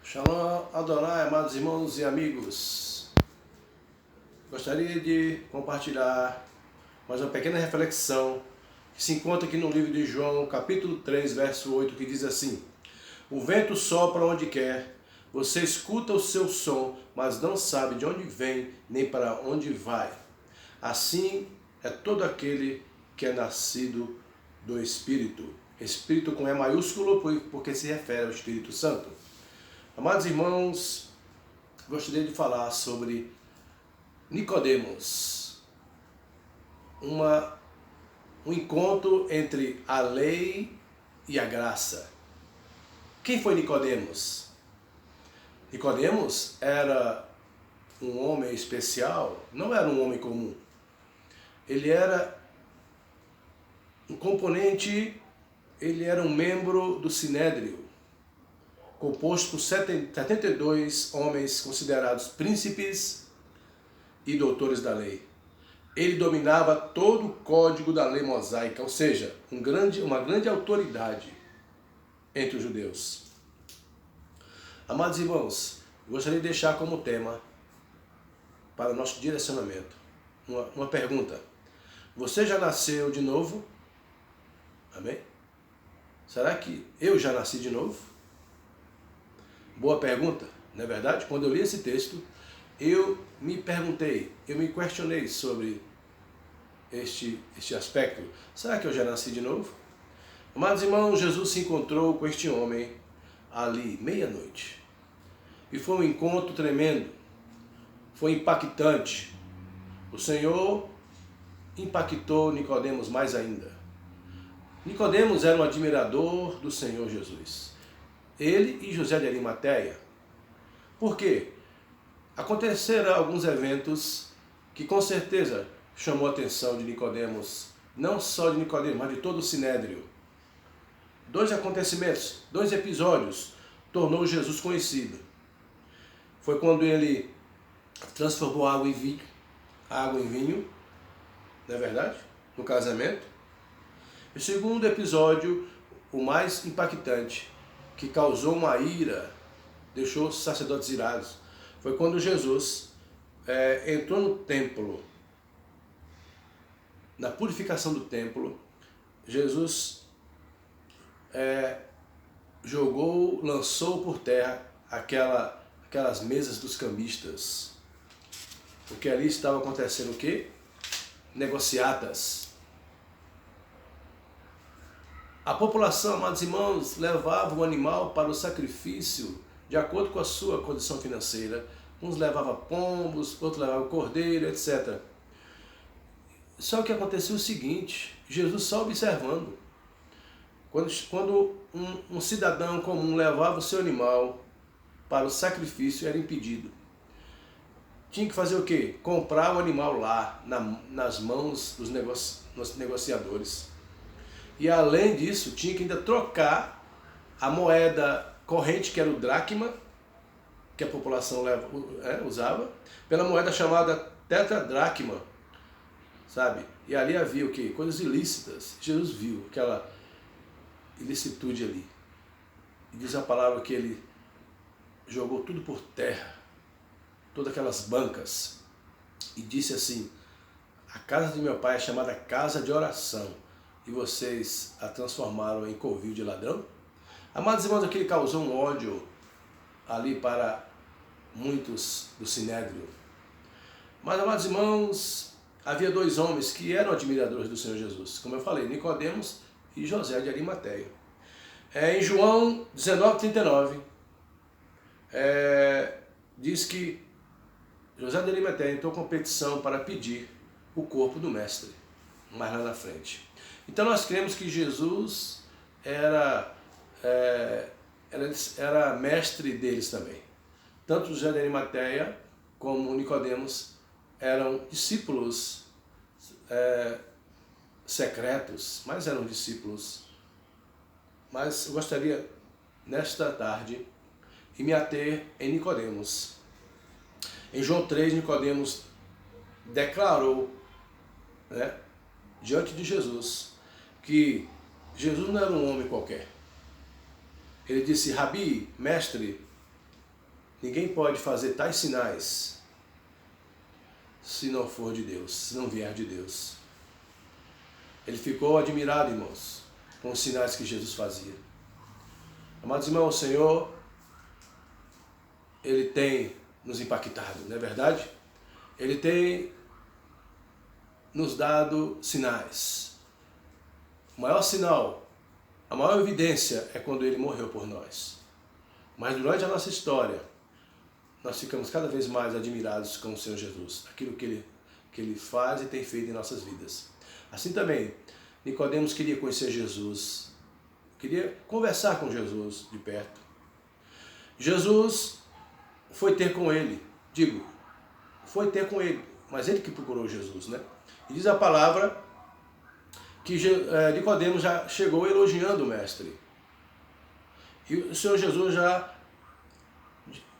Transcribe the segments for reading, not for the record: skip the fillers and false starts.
Shalom Adonai, amados irmãos e amigos. Gostaria de compartilhar mais uma pequena reflexão que se encontra aqui no livro de João, capítulo 3, verso 8, que diz assim: O vento sopra onde quer, você escuta o seu som, mas não sabe de onde vem nem para onde vai. Assim é todo aquele que é nascido do Espírito. Espírito com E maiúsculo, porque se refere ao Espírito Santo. Amados irmãos, gostaria de falar sobre Nicodemos, um encontro entre a lei e a graça. Quem foi Nicodemos? Nicodemos era um homem especial, não era um homem comum. Ele era um componente, ele era um membro do Sinédrio, composto por 72 homens considerados príncipes e doutores da lei. Ele dominava todo o código da lei mosaica, ou seja, uma grande autoridade entre os judeus. Amados irmãos, gostaria de deixar como tema para o nosso direcionamento uma pergunta: você já nasceu de novo? Amém? Será que eu já nasci de novo? Boa pergunta, não é verdade? Quando eu li esse texto, eu me perguntei, eu me questionei sobre este aspecto. Será que eu já nasci de novo? Amados irmãos, Jesus se encontrou com este homem ali, meia-noite. E foi um encontro tremendo, foi impactante. O Senhor impactou Nicodemos mais ainda. Nicodemos era um admirador do Senhor Jesus. Ele e José de Arimateia. Por quê? Aconteceram alguns eventos que com certeza chamou a atenção de Nicodemos, não só de Nicodemos, mas de todo o Sinédrio. Dois acontecimentos, dois episódios, tornou Jesus conhecido. Foi quando ele transformou água em vinho, não é verdade? No casamento. E o segundo episódio, o mais impactante, que causou uma ira, deixou os sacerdotes irados, foi quando Jesus entrou no templo, na purificação do templo. Jesus lançou por terra aquelas mesas dos cambistas, porque ali estava acontecendo o quê? Negociatas. A população, amados irmãos, levava o animal para o sacrifício de acordo com a sua condição financeira. Uns levavam pombos, outros levavam cordeiro, etc. Só que acontecia o seguinte: Jesus só observando. Quando um cidadão comum levava o seu animal para o sacrifício, era impedido. Tinha que fazer o quê? Comprar o animal lá, nas mãos dos negociadores. E além disso, tinha que ainda trocar a moeda corrente, que era o dracma, que a população usava, pela moeda chamada tetradracma, sabe? E ali havia o quê? Coisas ilícitas. Jesus viu aquela ilicitude ali. E diz a palavra que ele jogou tudo por terra, todas aquelas bancas, e disse assim: a casa de meu pai é chamada casa de oração, e vocês a transformaram em covil de ladrão? Amados irmãos, aquele causou um ódio ali para muitos do Sinédrio. Mas, amados irmãos, havia dois homens que eram admiradores do Senhor Jesus, como eu falei, Nicodemos e José de Arimateia. Em João 19:39, diz que José de Arimateia entrou com petição para pedir o corpo do mestre, mais lá na frente. Então nós cremos que Jesus era mestre deles também. Tanto José de Arimateia como Nicodemos eram discípulos secretos, mas eram discípulos. Mas eu gostaria, nesta tarde, de me ater em Nicodemos. Em João 3, Nicodemos declarou, diante de Jesus, que Jesus não era um homem qualquer. Ele disse: Rabi, mestre, ninguém pode fazer tais sinais se não for de Deus, se não vier de Deus. Ele ficou admirado, irmãos, com os sinais que Jesus fazia. Amados irmãos, o Senhor, Ele tem nos impactado, não é verdade? Ele tem nos dado sinais. O maior sinal, a maior evidência é quando Ele morreu por nós. Mas durante a nossa história, nós ficamos cada vez mais admirados com o Senhor Jesus, aquilo que Ele faz e tem feito em nossas vidas. Assim também, Nicodemos queria conhecer Jesus, queria conversar com Jesus de perto. Jesus foi ter com ele, foi ter com ele, mas ele que procurou Jesus, né? E diz a palavra que Nicodemos já chegou elogiando o mestre. E o Senhor Jesus já,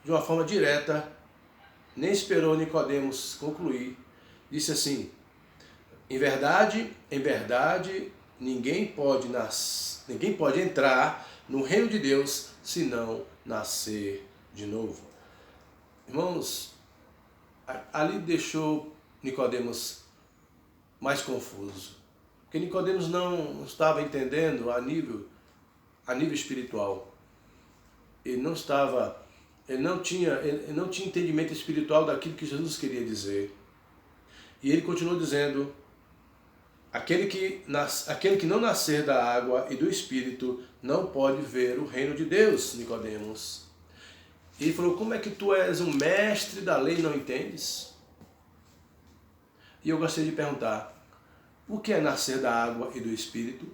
de uma forma direta, nem esperou Nicodemos concluir, disse assim: em verdade, ninguém pode entrar no reino de Deus se não nascer de novo. Irmãos, ali deixou Nicodemos mais confuso, porque Nicodemos não estava entendendo a nível espiritual. Ele não tinha entendimento espiritual daquilo que Jesus queria dizer. E ele continuou dizendo: aquele que não nascer da água e do Espírito não pode ver o reino de Deus, Nicodemos. E ele falou: como é que tu és um mestre da lei e não entendes? E eu gostaria de perguntar: o que é nascer da água e do Espírito?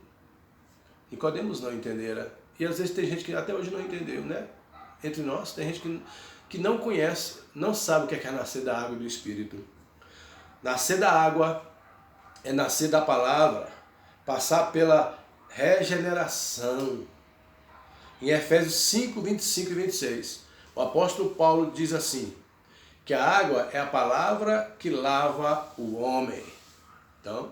Nicodemos não entendera. E às vezes tem gente que até hoje não entendeu, né? Entre nós tem gente que não conhece, não sabe o que é nascer da água e do Espírito. Nascer da água é nascer da palavra, passar pela regeneração. Em Efésios 5, 25 e 26, o apóstolo Paulo diz assim, que a água é a palavra que lava o homem. Então,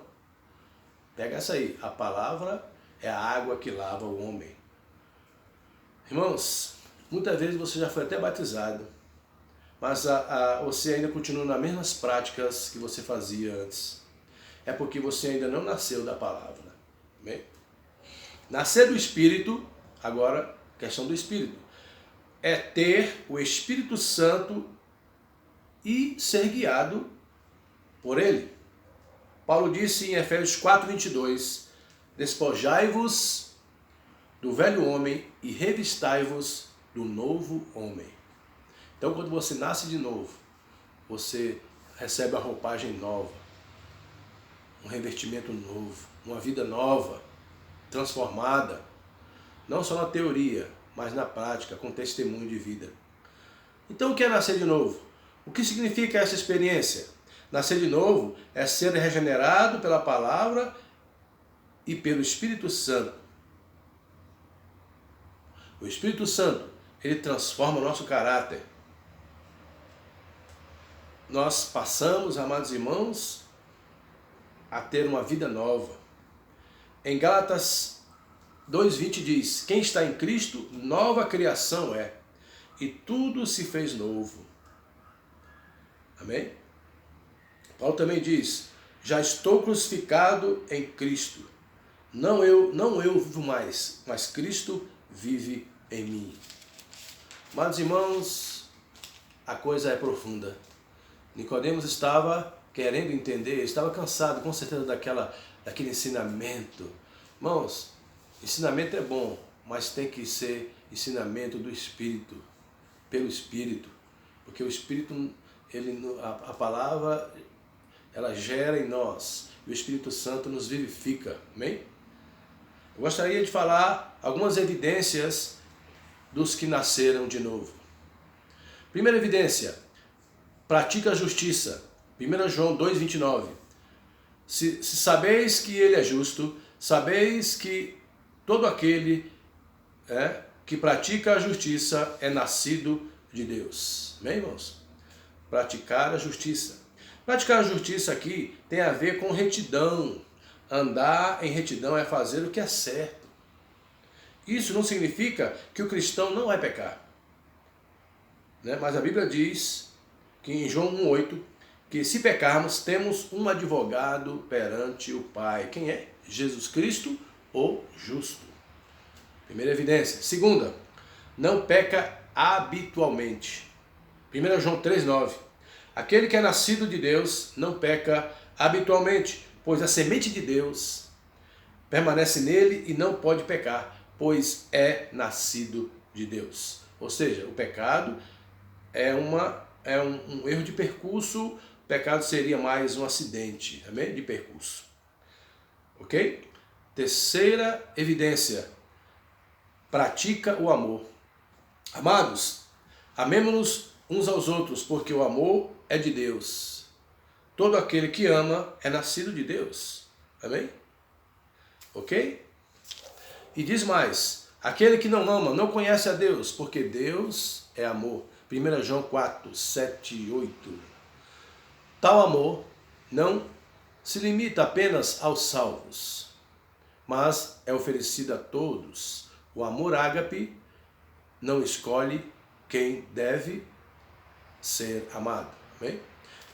pega essa aí, a palavra é a água que lava o homem. Irmãos, muitas vezes você já foi até batizado, mas você ainda continua nas mesmas práticas que você fazia antes. É porque você ainda não nasceu da palavra. Bem? Nascer do Espírito, agora, questão do Espírito, é ter o Espírito Santo e ser guiado por Ele. Paulo disse em Efésios 4, 22, despojai-vos do velho homem e revistai-vos do novo homem. Então, quando você nasce de novo, você recebe a roupagem nova, um revestimento novo, uma vida nova, transformada, não só na teoria, mas na prática, com testemunho de vida. Então, o que é nascer de novo? O que significa essa experiência? Nascer de novo é ser regenerado pela palavra e pelo Espírito Santo. O Espírito Santo, ele transforma o nosso caráter. Nós passamos, amados irmãos, a ter uma vida nova. Em Gálatas 2:20 diz, quem está em Cristo, nova criação é, e tudo se fez novo. Amém? Paulo também diz, já estou crucificado em Cristo. Não eu vivo mais, mas Cristo vive em mim. Amados irmãos, a coisa é profunda. Nicodemos estava querendo entender, estava cansado com certeza daquele ensinamento. Irmãos, ensinamento é bom, mas tem que ser ensinamento do Espírito, pelo Espírito, porque o Espírito, a palavra, ela gera em nós, e o Espírito Santo nos vivifica, amém? Eu gostaria de falar algumas evidências dos que nasceram de novo. Primeira evidência, pratica a justiça. 1 João 2,29. Se sabeis que ele é justo, sabeis que todo aquele que pratica a justiça é nascido de Deus. Amém, irmãos? Praticar a justiça. Praticar a justiça aqui tem a ver com retidão. Andar em retidão é fazer o que é certo. Isso não significa que o cristão não vai pecar. né? Mas a Bíblia diz que em João 1,8, que se pecarmos, temos um advogado perante o Pai. Quem é? Jesus Cristo, o justo. Primeira evidência. Segunda, não peca habitualmente. 1 João 3,9. Aquele que é nascido de Deus não peca habitualmente, pois a semente de Deus permanece nele e não pode pecar, pois é nascido de Deus. Ou seja, o pecado é um erro de percurso, o pecado seria mais um acidente, amém? De percurso. Ok? Terceira evidência, pratica o amor. Amados, amemo-nos uns aos outros, porque o amor é de Deus. Todo aquele que ama é nascido de Deus. Amém? Ok? E diz mais, aquele que não ama não conhece a Deus, porque Deus é amor. 1 João 4, 7 e 8. Tal amor não se limita apenas aos salvos, mas é oferecido a todos. O amor ágape não escolhe quem deve ser amado. Amém?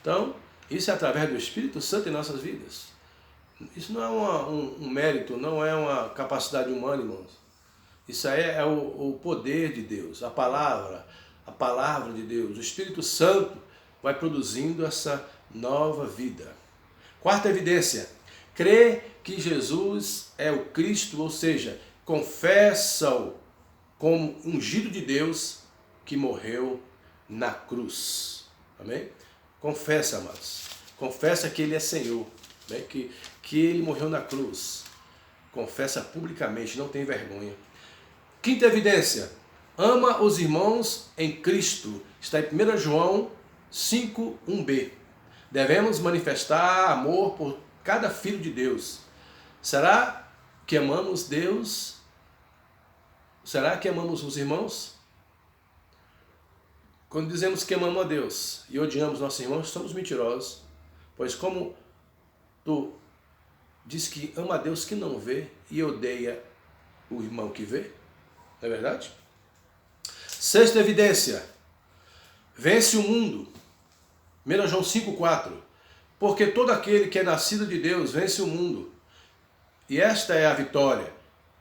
Então, isso é através do Espírito Santo em nossas vidas. Isso não é um mérito, não é uma capacidade humana, irmãos. Isso aí é o poder de Deus, a palavra de Deus. O Espírito Santo vai produzindo essa nova vida. Quarta evidência, crê que Jesus é o Cristo, ou seja, confessa-o como ungido de Deus que morreu na cruz. Amém? Confessa, amados. Confessa que Ele é Senhor, né? Que Ele morreu na cruz. Confessa publicamente, não tem vergonha. Quinta evidência, ama os irmãos em Cristo. Está em 1 João 5, 1b. Devemos manifestar amor por cada filho de Deus. Será que amamos Deus? Será que amamos os irmãos? Quando dizemos que amamos a Deus e odiamos nossos irmãos, somos mentirosos. Pois como tu diz que ama a Deus que não vê e odeia o irmão que vê, não é verdade? Sexta evidência, vence o mundo. 1 João 5,4. Porque todo aquele que é nascido de Deus vence o mundo. E esta é a vitória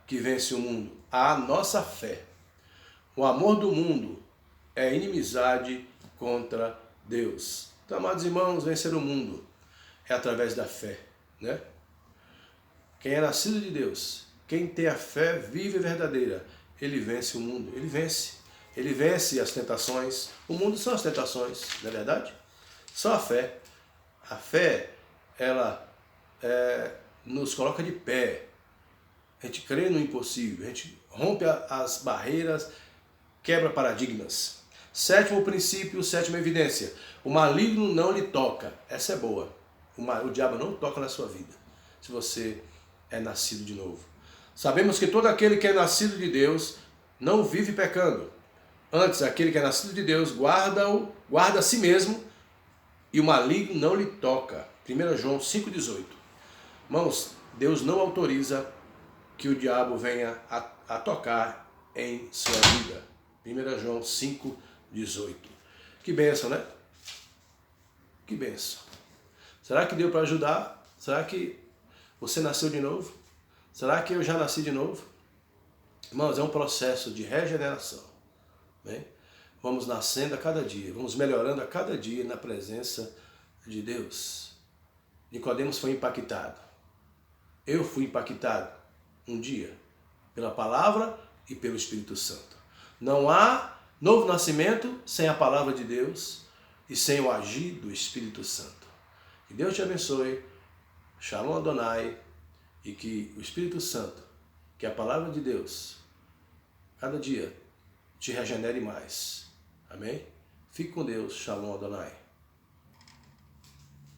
que vence o mundo, a nossa fé. O amor do mundo é inimizade contra Deus. Então, amados irmãos, vencer o mundo é através da fé, né? Quem é nascido de Deus, quem tem a fé viva e verdadeira, ele vence o mundo, ele vence. Ele vence as tentações. O mundo são as tentações, não é verdade? Só a fé. A fé, ela nos coloca de pé. A gente crê no impossível, a gente rompe as barreiras, quebra paradigmas. Sétimo princípio, sétima evidência. O maligno não lhe toca. Essa é boa. O diabo não toca na sua vida, se você é nascido de novo. Sabemos que todo aquele que é nascido de Deus não vive pecando. Antes, aquele que é nascido de Deus guarda a si mesmo e o maligno não lhe toca. 1 João 5,18. Irmãos, Deus não autoriza que o diabo venha a tocar em sua vida. 1 João 5,18. Que bênção, né? Que bênção. Será que deu para ajudar? Será que você nasceu de novo? Será que eu já nasci de novo? Irmãos, é um processo de regeneração. Né? Vamos nascendo a cada dia, vamos melhorando a cada dia na presença de Deus. Nicodemos foi impactado. Eu fui impactado um dia pela palavra e pelo Espírito Santo. Não há novo nascimento sem a palavra de Deus e sem o agir do Espírito Santo. Que Deus te abençoe. Shalom Adonai. E que o Espírito Santo, que a palavra de Deus, cada dia te regenere mais. Amém? Fique com Deus. Shalom Adonai.